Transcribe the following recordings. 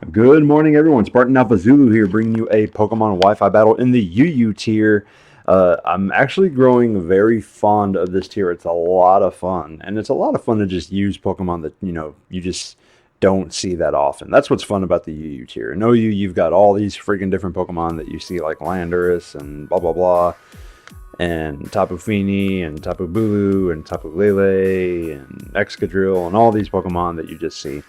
Good morning, everyone. Spartan Alphazulu here, bringing you a Pokemon Wi-Fi battle in the UU tier. I'm actually growing very fond of this tier. It's a lot of fun, and it's a lot of fun to just use Pokemon that you just don't see that often. That's what's fun about the UU tier. In OU, you've got all these freaking different Pokemon that you see, like Landorus and blah blah blah, and Tapu Fini and Tapu Bulu and Tapu Lele and Excadrill and all these Pokemon that you just see.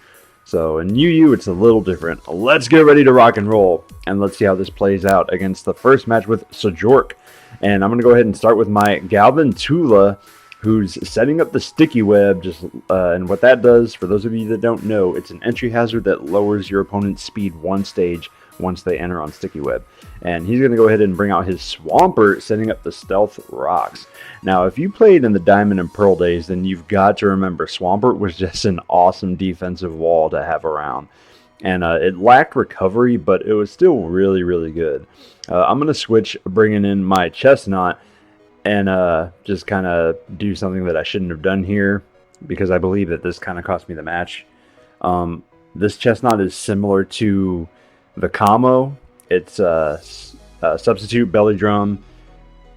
So in UU, it's a little different. Let's get ready to rock and roll, and let's see how this plays out against the first match with Sjouk. And I'm going to go ahead and start with my Galvantula, who's setting up the sticky web. And what that does, for those of you that don't know, it's an entry hazard that lowers your opponent's speed one stage once they enter on sticky web. And he's going to go ahead and bring out his Swampert, setting up the Stealth Rocks. Now, if you played in the Diamond and Pearl days, then you've got to remember Swampert was just an awesome defensive wall to have around. And it lacked recovery, but it was still really, really good. I'm going to switch, bringing in my Chestnut, and just kind of do something that I shouldn't have done here, because I believe that this kind of cost me the match. This Chestnut is similar to the Camo. It's Substitute, Belly Drum,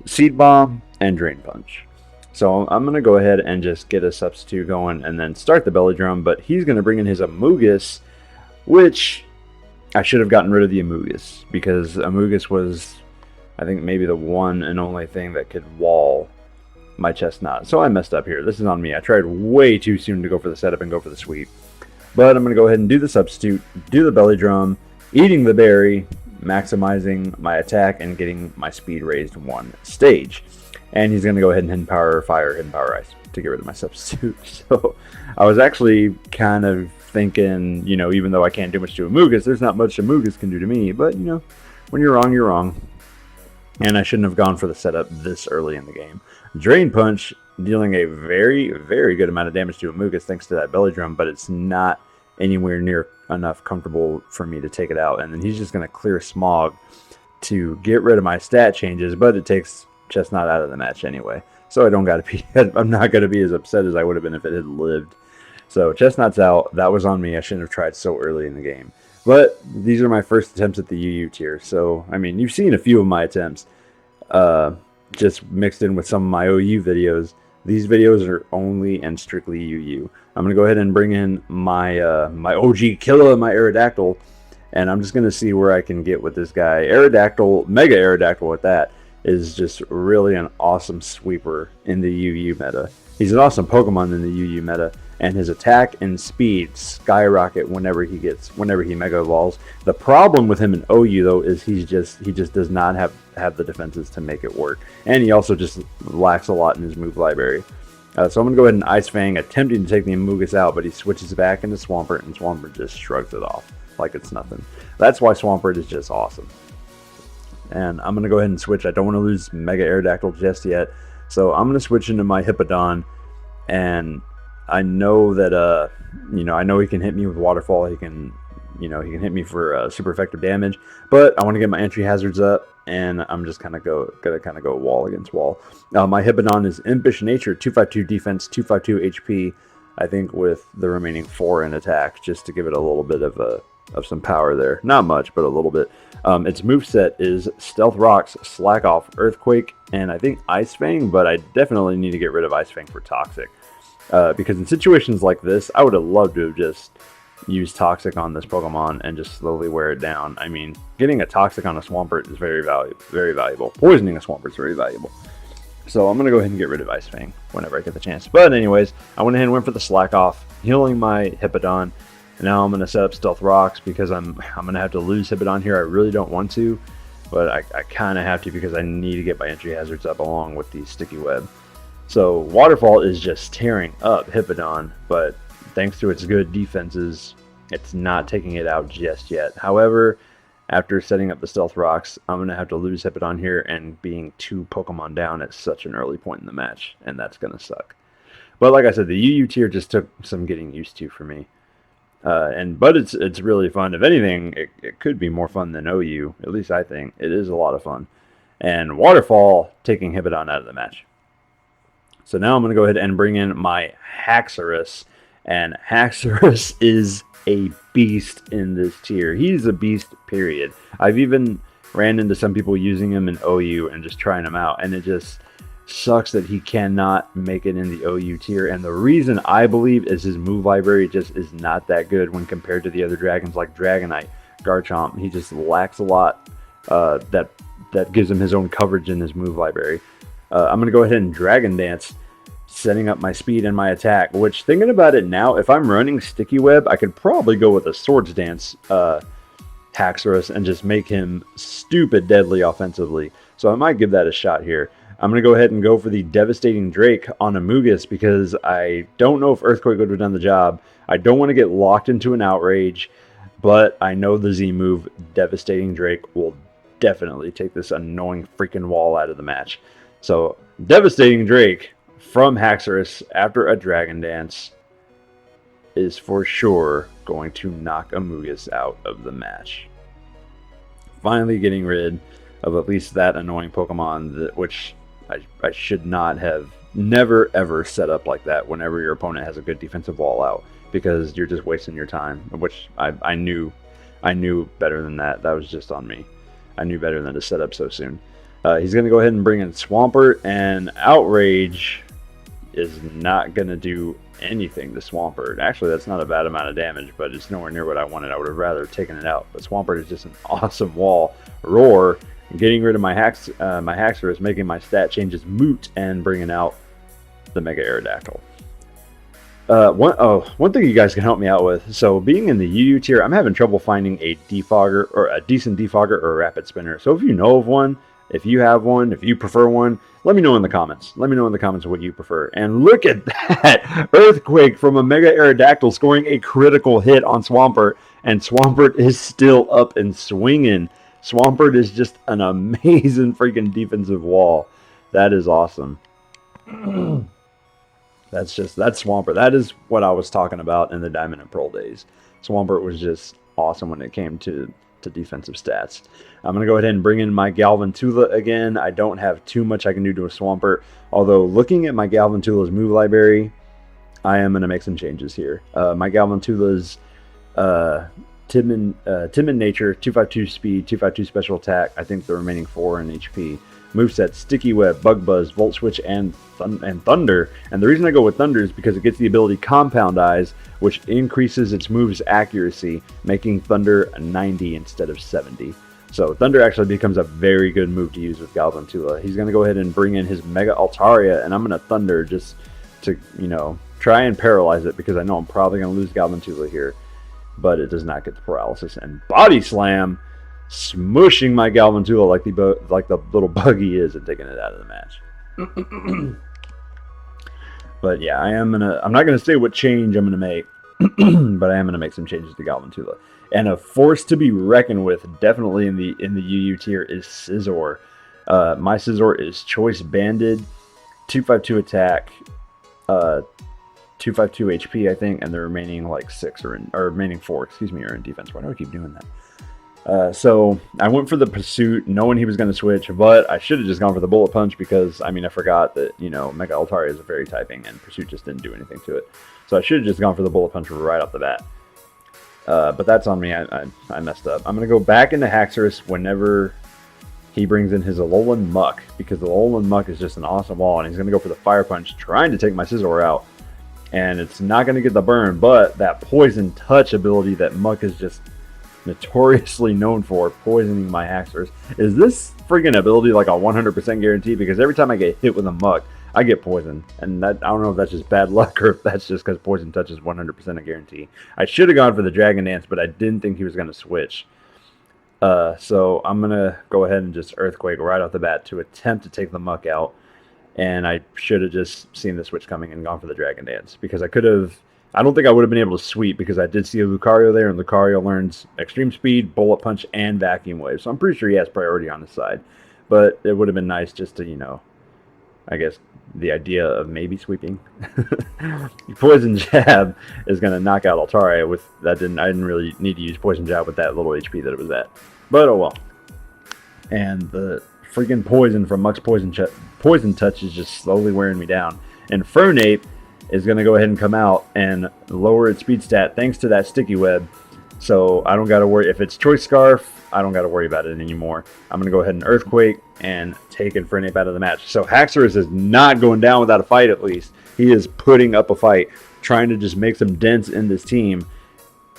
Seed Bomb, and Drain Punch. So I'm going to go ahead and just get a Substitute going and then start the Belly Drum, but he's going to bring in his Amogus, which I should have gotten rid of the Amogus, because Amogus was, I think, maybe the one and only thing that could wall my Chestnut. So I messed up here. This is on me. I tried way too soon to go for the setup and go for the sweep. But I'm going to go ahead and do the Substitute, do the Belly Drum, eating the berry, maximizing my attack, and getting my speed raised one stage. And he's going to go ahead and Hidden Power Fire, Hidden Power Ice to get rid of my Substitute. So I was actually kind of thinking, even though I can't do much to Amogus, there's not much Amogus can do to me. But, when you're wrong, you're wrong. And I shouldn't have gone for the setup this early in the game. Drain Punch, dealing a very, very good amount of damage to Amogus thanks to that Belly Drum, but it's not anywhere near enough comfortable for me to take it out. And then he's just going to clear Smog to get rid of my stat changes, but it takes Chestnut out of the match anyway. So I'm not going to be as upset as I would have been if it had lived. So Chestnut's out. That was on me. I shouldn't have tried so early in the game. But these are my first attempts at the UU tier. So, you've seen a few of my attempts, just mixed in with some of my OU videos. These videos are only and strictly UU. I'm going to go ahead and bring in my my OG killer, my Aerodactyl, and I'm just going to see where I can get with this guy. Aerodactyl, Mega Aerodactyl at that, is just really an awesome sweeper in the UU meta. He's an awesome Pokemon in the UU meta, and his attack and speed skyrocket whenever he Mega Evolves. The problem with him in OU though is he just does not have the defenses to make it work, and he also just lacks a lot in his move library. So I'm gonna go ahead and Ice Fang, attempting to take the Amogus out, but he switches back into Swampert, and Swampert just shrugs it off like it's nothing. That's why Swampert is just awesome. And I'm gonna go ahead and switch. I don't want to lose Mega Aerodactyl just yet, so I'm gonna switch into my Hippowdon, and I know that I know he can hit me with Waterfall. He can hit me for super effective damage. But I want to get my entry hazards up, and I'm just gonna go wall against wall. My Hippowdon is Impish Nature, 252 defense, 252 HP. I think with the remaining 4 in attack, just to give it a little bit of some power there. Not much, but a little bit. Its moveset is Stealth Rocks, Slack Off, Earthquake, and I think Ice Fang. But I definitely need to get rid of Ice Fang for Toxic. Because in situations like this, I would have loved to have just used Toxic on this Pokemon and just slowly wear it down. Getting a Toxic on a Swampert is very valuable. Poisoning a Swampert is very valuable. So I'm going to go ahead and get rid of Ice Fang whenever I get the chance. But anyways, I went ahead and went for the Slack Off, healing my Hippowdon. And now I'm going to set up Stealth Rocks, because I'm going to have to lose Hippowdon here. I really don't want to, but I kind of have to, because I need to get my entry hazards up along with the Sticky Web. So Waterfall is just tearing up Hippowdon, but thanks to its good defenses, it's not taking it out just yet. However, after setting up the Stealth Rocks, I'm going to have to lose Hippowdon here, and being 2 Pokemon down at such an early point in the match, and that's going to suck. But like I said, the UU tier just took some getting used to for me. But it's really fun. If anything, it could be more fun than OU. At least I think. It is a lot of fun. And Waterfall taking Hippowdon out of the match. So now I'm going to go ahead and bring in my Haxorus. And Haxorus is a beast in this tier. He's a beast, period. I've even ran into some people using him in OU and just trying him out, and it just sucks that he cannot make it in the OU tier. And the reason I believe is his move library just is not that good when compared to the other dragons like Dragonite, Garchomp. He just lacks a lot that gives him his own coverage in his move library. I'm going to go ahead and Dragon Dance, setting up my speed and my attack, which, thinking about it now, if I'm running Sticky Web, I could probably go with a Swords Dance Haxorus and just make him stupid deadly offensively. So I might give that a shot here. I'm going to go ahead and go for the Devastating Drake on Amogus because I don't know if Earthquake would have done the job. I don't want to get locked into an Outrage, but I know the Z move, Devastating Drake, will definitely take this annoying freaking wall out of the match. So, Devastating Drake from Haxorus after a Dragon Dance is for sure going to knock Amogus out of the match. Finally getting rid of at least that annoying Pokemon, which I should not have never ever set up like that whenever your opponent has a good defensive wall out, because you're just wasting your time, which I knew better than that. That was just on me. I knew better than to set up so soon. He's going to go ahead and bring in Swampert, and Outrage is not going to do anything to Swampert. Actually, that's not a bad amount of damage, but it's nowhere near what I wanted. I would have rather taken it out. But Swampert is just an awesome wall. Roar, getting rid of my Haxorus, making my stat changes moot, and bringing out the Mega Aerodactyl. One thing you guys can help me out with. So, being in the UU tier, I'm having trouble finding a defogger, or a decent defogger, or a rapid spinner. So if you know of one, if you have one, if you prefer one, let me know in the comments. Let me know in the comments what you prefer. And look at that! Earthquake from a Mega Aerodactyl scoring a critical hit on Swampert, and Swampert is still up and swinging. Swampert is just an amazing freaking defensive wall. That is awesome. That's Swampert. That is what I was talking about in the Diamond and Pearl days. Swampert was just awesome when it came to defensive stats. I'm going to go ahead and bring in my Galvantula again. I don't have too much I can do to a Swampert, although looking at my Galvantula's move library, I am going to make some changes here. My Galvantula's Timid Nature, 252 Speed, 252 Special Attack, I think the remaining 4 in HP. Moveset, Sticky Web, Bug Buzz, Volt Switch, and Thunder. And the reason I go with Thunder is because it gets the ability Compound Eyes, which increases its move's accuracy, making Thunder 90 instead of 70. So Thunder actually becomes a very good move to use with Galvantula. He's going to go ahead and bring in his Mega Altaria, and I'm going to Thunder just to, try and paralyze it, because I know I'm probably going to lose Galvantula here. But it does not get the paralysis. And Body Slam, smushing my Galvantula like the little bug he is, and taking it out of the match. But yeah, I'm not gonna say what change I'm gonna make, but I am gonna make some changes to Galvantula. And a force to be reckoned with, definitely in the UU tier, is Scizor. My Scizor is Choice Banded, 252 attack, 252 HP, I think, and the remaining remaining 4, excuse me, are in defense. Why do I keep doing that? So I went for the Pursuit, knowing he was going to switch, but I should have just gone for the Bullet Punch, because I forgot that Mega Altaria is a fairy typing, and Pursuit just didn't do anything to it. So I should have just gone for the Bullet Punch right off the bat. But that's on me. I messed up. I'm going to go back into Haxorus whenever he brings in his Alolan Muck, because the Alolan Muck is just an awesome wall, and he's going to go for the Fire Punch, trying to take my Scizor out. And it's not going to get the burn, but that Poison Touch ability that Muck is just notoriously known for, poisoning my Haxorus. Is this freaking ability like a 100% guarantee? Because every time I get hit with a Muck, I get poisoned. And I don't know if that's just bad luck, or if that's just because Poison Touch is 100% a guarantee. I should have gone for the Dragon Dance, but I didn't think he was going to switch. So I'm going to go ahead and just Earthquake right off the bat to attempt to take the Muck out. And I should have just seen the switch coming and gone for the Dragon Dance, because I don't think I would have been able to sweep, because I did see a Lucario there, and Lucario learns Extreme Speed, Bullet Punch, and Vacuum Wave. So I'm pretty sure he has priority on his side. But it would have been nice just to, I guess, the idea of maybe sweeping. Poison Jab is going to knock out Altaria with that. I didn't really need to use Poison Jab with that little HP that it was at. But oh well. And the freaking poison from Muck's Poison Touch is just slowly wearing me down. And Fernape is going to go ahead and come out and lower its speed stat thanks to that sticky web. So I don't got to worry. If it's Choice Scarf, I don't got to worry about it anymore. I'm going to go ahead and Earthquake and take Infernape out of the match. So Haxorus is not going down without a fight, at least. He is putting up a fight, trying to just make some dents in this team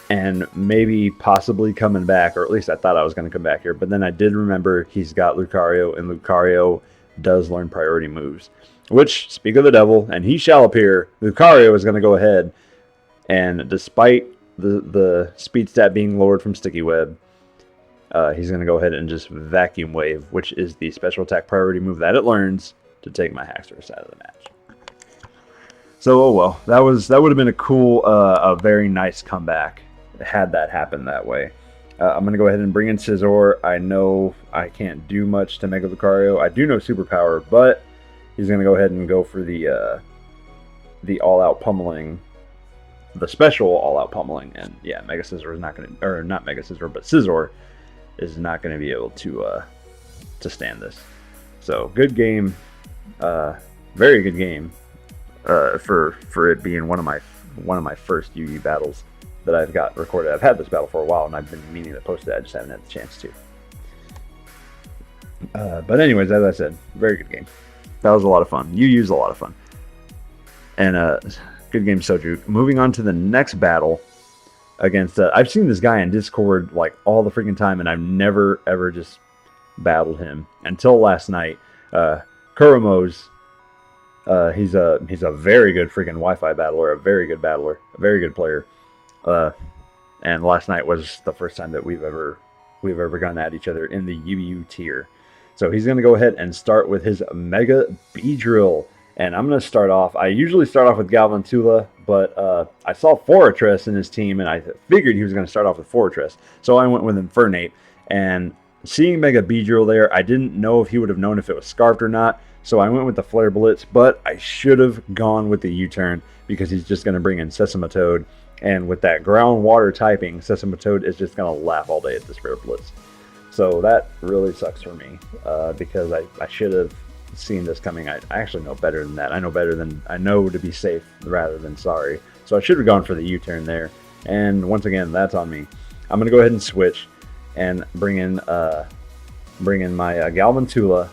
and maybe possibly coming back, or at least I thought I was going to come back here. But then I did remember he's got Lucario, and Lucario does learn priority moves. Which, speak of the devil, and he shall appear, Lucario is going to go ahead, and despite the speed stat being lowered from Sticky Web, he's going to go ahead and just Vacuum Wave, which is the special attack priority move that it learns to take my Haxorus out of the match. So, oh well, that would have been a cool, a very nice comeback had that happen that way. I'm going to go ahead and bring in Scizor. I know I can't do much to Mega Lucario. I do know Superpower, but he's going to go ahead and go for the all-out pummeling, the special all-out pummeling, and yeah, Mega Scizor is not going to, or not Mega Scizor, but Scizor is not going to be able to stand this. So good game, very good game for it being one of my first UU battles that I've got recorded. I've had this battle for a while, and I've been meaning to post it. I just haven't had the chance to. But anyways, as I said, very good game. That was a lot of fun. You used a lot of fun. And good game, Sjouk. Moving on to the next battle against... I've seen this guy in Discord like all the freaking time, and I've never, ever just battled him until last night. Sjouk+kurAmOz. He's a very good freaking Wi-Fi battler, a very good battler, a very good player. And last night was the first time that we've ever gone at each other in the UU tier. So he's going to go ahead and start with his Mega Beedrill. And I'm going to start off, I usually start off with Galvantula, but I saw Fortress in his team, and I figured he was going to start off with Fortress. So I went with Infernape. And seeing Mega Beedrill there, I didn't know if he would have known if it was Scarfed or not. So I went with the Flare Blitz, but I should have gone with the U-turn because he's just going to bring in Sesamatoad. And with that groundwater typing, Sesamatoad is just going to laugh all day at the Spirit Blitz. So that really sucks for me because I should have seen this coming. I actually know better than that. I know better than I know to be safe rather than sorry. So I should have gone for the U-turn there. And once again, that's on me. I'm going to go ahead and switch and bring in my Galvantula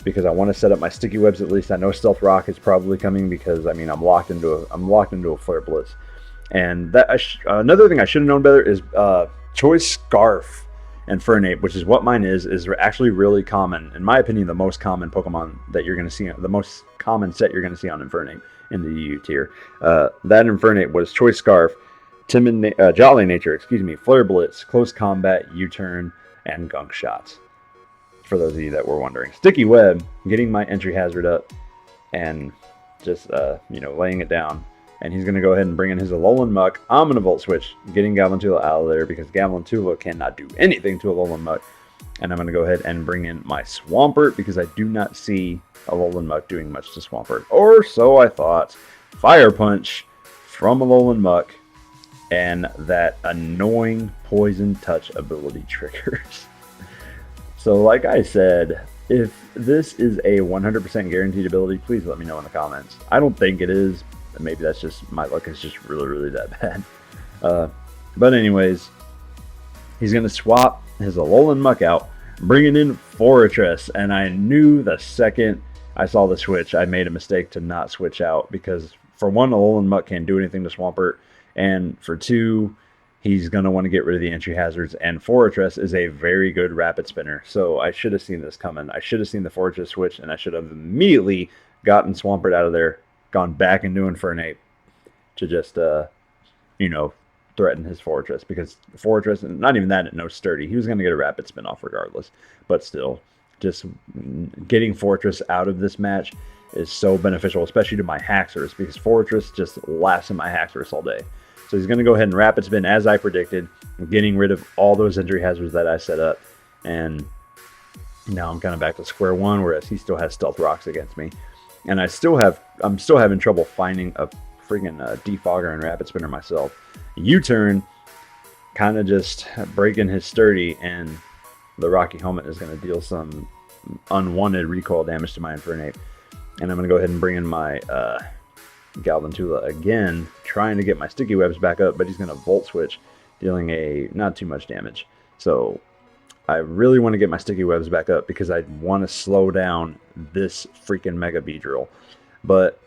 because I want to set up my sticky webs at least. I know Stealth Rock is probably coming because I mean I'm locked into a Flare Blitz. And that another thing I should have known better is Choice Scarf and Infernape, which is what mine is actually really common. In my opinion, the most common Pokemon that you're going to see, the most common set you're going to see on Infernape in the UU tier. That Infernape was Choice Scarf, Jolly Nature, Flare Blitz, Close Combat, U-turn, and Gunk Shot. For those of you that were wondering. Sticky Web, getting my entry hazard up, and just laying it down. And he's going to go ahead and bring in his Alolan Muck. I'm going to Volt Switch, getting Galvantula out of there because Galvantula cannot do anything to Alolan Muck. And I'm going to go ahead and bring in my Swampert because I do not see Alolan Muck doing much to Swampert. Or so I thought. Fire Punch from Alolan Muck. And that annoying Poison Touch ability triggers. So like I said, if this is a 100% guaranteed ability, please let me know in the comments. I don't think it is. Maybe that's just my luck is just really, really that bad. But anyways, he's going to swap his Alolan Muck out, bringing in Fortress. And I knew the second I saw the switch, I made a mistake to not switch out because for one, Alolan Muck can't do anything to Swampert. And for two, he's going to want to get rid of the entry hazards. And Fortress is a very good rapid spinner. So I should have seen this coming. I should have seen the Fortress switch, and I should have immediately gotten Swampert out of there. Gone back into Infernape to just, threaten his Fortress because Fortress, and not even that, it knows Sturdy. He was going to get a rapid spin off regardless, but still, just getting Fortress out of this match is so beneficial, especially to my Haxorus because Fortress just laughs at my Haxorus all day. So he's going to go ahead and rapid spin as I predicted, getting rid of all those entry hazards that I set up, and now I'm kind of back to square one, whereas he still has Stealth Rocks against me. And I'm still having trouble finding a freaking defogger and rapid spinner myself. U-turn, kind of just breaking his Sturdy, and the Rocky Helmet is going to deal some unwanted recoil damage to my Infernape. And I'm going to go ahead and bring in my Galvantula again, trying to get my sticky webs back up, but he's going to Volt Switch, dealing a not too much damage. So I really want to get my sticky webs back up because I want to slow down this freaking Mega Beedrill. But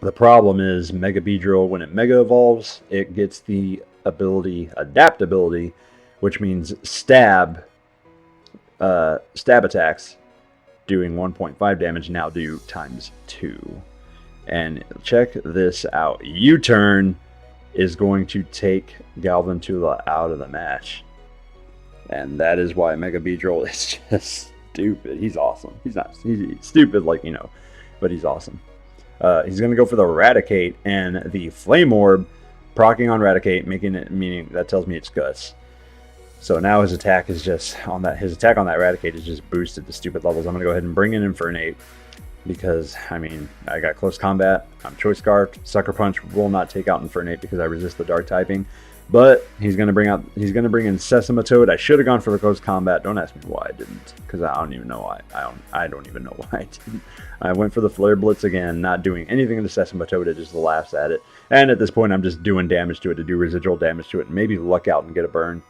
the problem is Mega Beedrill, when it Mega Evolves, it gets the ability, Adaptability, which means stab attacks doing 1.5 damage now do ×2. And check this out. U-Turn is going to take Galvantula out of the match. And that is why Mega Beedrill is just stupid. He's awesome. He's stupid, like, you know, but he's awesome. He's going to go for the Raticate, and the Flame Orb, proccing on Raticate, meaning that tells me it's Guts. So now his attack is just on that. His attack on that Raticate is just boosted to stupid levels. I'm going to go ahead and bring in Infernape because, I mean, I got Close Combat. I'm Choice Scarfed. Sucker Punch will not take out Infernape because I resist the Dark typing. But he's going to bring in Sesamatoad. I should have gone for the Close Combat. Don't ask me why I didn't, because I don't even know why. I don't even know why I didn't. I went for the Flare Blitz again, not doing anything to Sesamatoad. It just laughs at it. And at this point, I'm just doing damage to it to do residual damage to it, and maybe luck out and get a burn.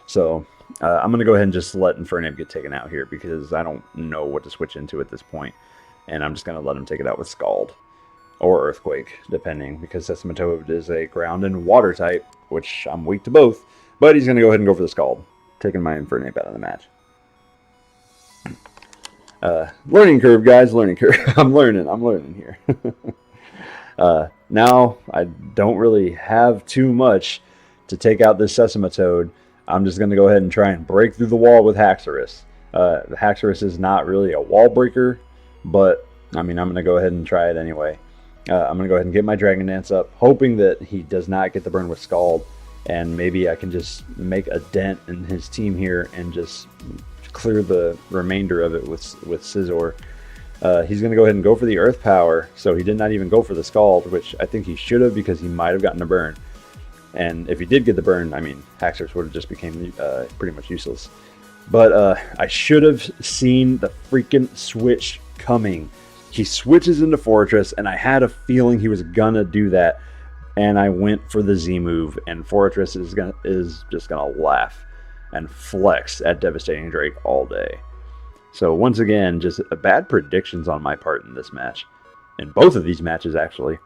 So I'm going to go ahead and just let Infernape get taken out here because I don't know what to switch into at this point. And I'm just going to let him take it out with Scald. Or Earthquake, depending, because Sesamatoad is a ground and water type, which I'm weak to both. But he's going to go ahead and go for the Scald, taking my Infernape out of the match. Learning curve, guys, learning curve. I'm learning here. Now, I don't really have too much to take out this Sesamatoad. I'm just going to go ahead and try and break through the wall with Haxorus. The Haxorus is not really a wall breaker, but, I mean, I'm going to go ahead and try it anyway. I'm going to go ahead and get my Dragon Dance up, hoping that he does not get the burn with Scald, and maybe I can just make a dent in his team here and just clear the remainder of it with Scizor. He's going to go ahead and go for the Earth Power, so he did not even go for the Scald, which I think he should have because he might have gotten a burn. And if he did get the burn, I mean, Haxorus would have just became pretty much useless. But I should have seen the freaking switch coming. He switches into Fortress, and I had a feeling he was gonna do that, and I went for the Z move, and Fortress is just gonna laugh and flex at Devastating Drake all day. So once again, just bad predictions on my part in this match, in both of these matches actually,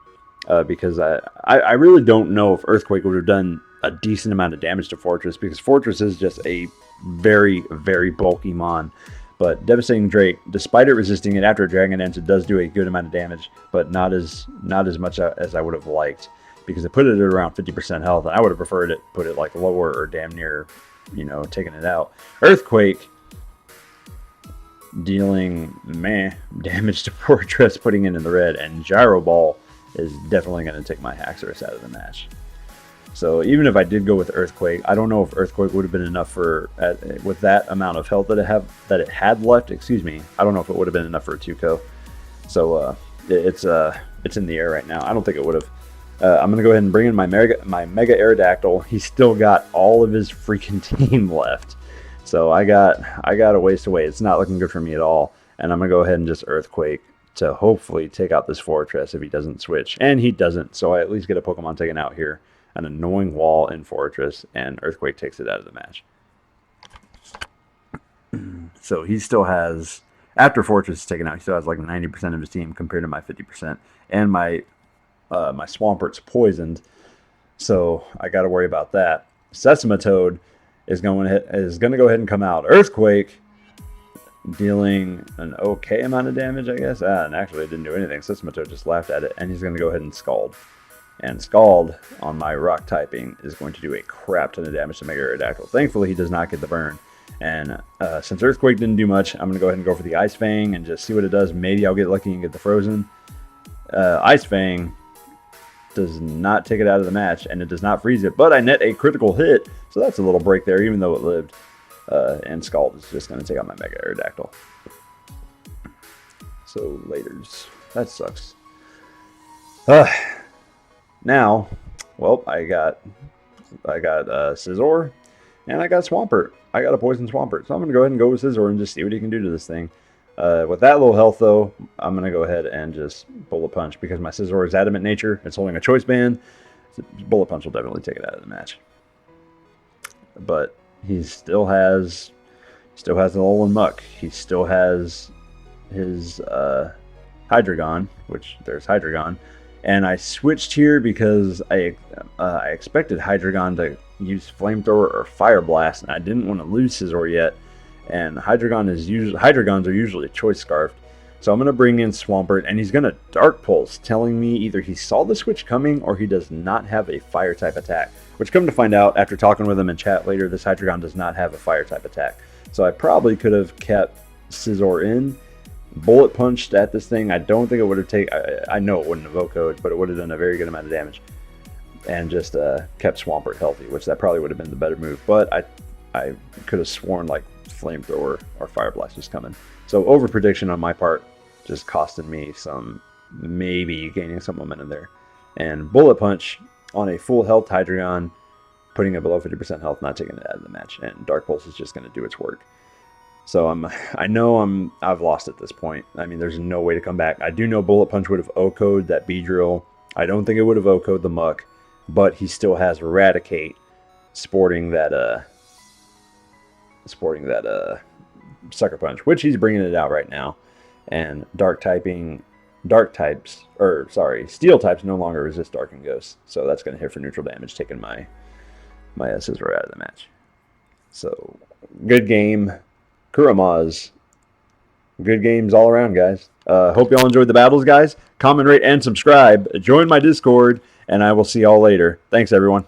because I really don't know if Earthquake would have done a decent amount of damage to Fortress, because Fortress is just a very, very bulky mon. But Devastating Drake, despite it resisting it after a Dragon Dance, it does do a good amount of damage, but not as much as I would have liked, because it put it at around 50% health, and I would have preferred it put it like lower or damn near, you know, taking it out. Earthquake, dealing damage to Fortress, putting it in the red, and Gyro Ball is definitely going to take my Haxorus out of the match. So even if I did go with Earthquake, I don't know if Earthquake would have been enough for, with that amount of health that it had left. Excuse me, I don't know if it would have been enough for a 2-ko. So it's in the air right now. I don't think it would have. I'm gonna go ahead and bring in my Mega Aerodactyl. He's still got all of his freaking team left, so I got a ways to wait. It's not looking good for me at all. And I'm gonna go ahead and just Earthquake to hopefully take out this Fortress if he doesn't switch, and he doesn't. So I at least get a Pokemon taken out here. An annoying wall in Fortress, and Earthquake takes it out of the match. So he still has, after Fortress is taken out, he still has like 90% of his team compared to my 50%. And my Swampert's poisoned, so I got to worry about that. Sesamatoad is going to go ahead and come out. Earthquake, dealing an okay amount of damage, I guess. And actually it didn't do anything. Sesamatoad just laughed at it, and he's going to go ahead and Scald. And Scald on my rock typing is going to do a crap ton of damage to Mega Aerodactyl. Thankfully, he does not get the burn. And since Earthquake didn't do much, I'm going to go ahead and go for the Ice Fang and just see what it does. Maybe I'll get lucky and get the Frozen. Ice Fang does not take it out of the match, and it does not freeze it. But I net a critical hit, so that's a little break there, even though it lived. And Scald is just going to take out my Mega Aerodactyl. So, laters. That sucks. Now, well, I got Scizor, and I got Swampert. I got a Poison Swampert, so I'm going to go ahead and go with Scizor and just see what he can do to this thing. With that little health, though, I'm going to go ahead and just Bullet Punch because my Scizor is adamant nature. It's holding a choice band. So Bullet Punch will definitely take it out of the match. But he still has the Alolan Muck. He still has his Hydreigon, which there's Hydreigon. And I switched here because I expected Hydreigon to use Flamethrower or Fire Blast, and I didn't want to lose Scizor yet. And Hydreigons are usually choice scarfed. So I'm going to bring in Swampert, and he's going to Dark Pulse, telling me either he saw the switch coming or he does not have a fire type attack. Which, come to find out, after talking with him in chat later, this Hydreigon does not have a fire type attack. So I probably could have kept Scizor in, Bullet Punched at this thing. I don't think it would have taken, I know it wouldn't have OHKO'd, but it would have done a very good amount of damage. And just kept Swampert healthy, which that probably would have been the better move. But I could have sworn like Flamethrower or Fire Blast was coming. So over prediction on my part, just costing me some, maybe gaining some momentum there. And Bullet Punch on a full health Hydreigon, putting it below 50% health, not taking it out of the match. And Dark Pulse is just going to do its work. So I've lost at this point. I mean, there's no way to come back. I do know Bullet Punch would have OHKO'd that Beedrill. I don't think it would have OHKO'd the Muck, but he still has Eradicate, sporting that Sucker Punch, which he's bringing it out right now. And Steel types no longer resist Dark and Ghost, so that's going to hit for neutral damage, taking my Scizor out of the match. So good game, KurAmOz. Good games all around, guys. Hope y'all enjoyed the battles, guys. Comment, rate, and subscribe. Join my Discord, and I will see y'all later. Thanks, everyone.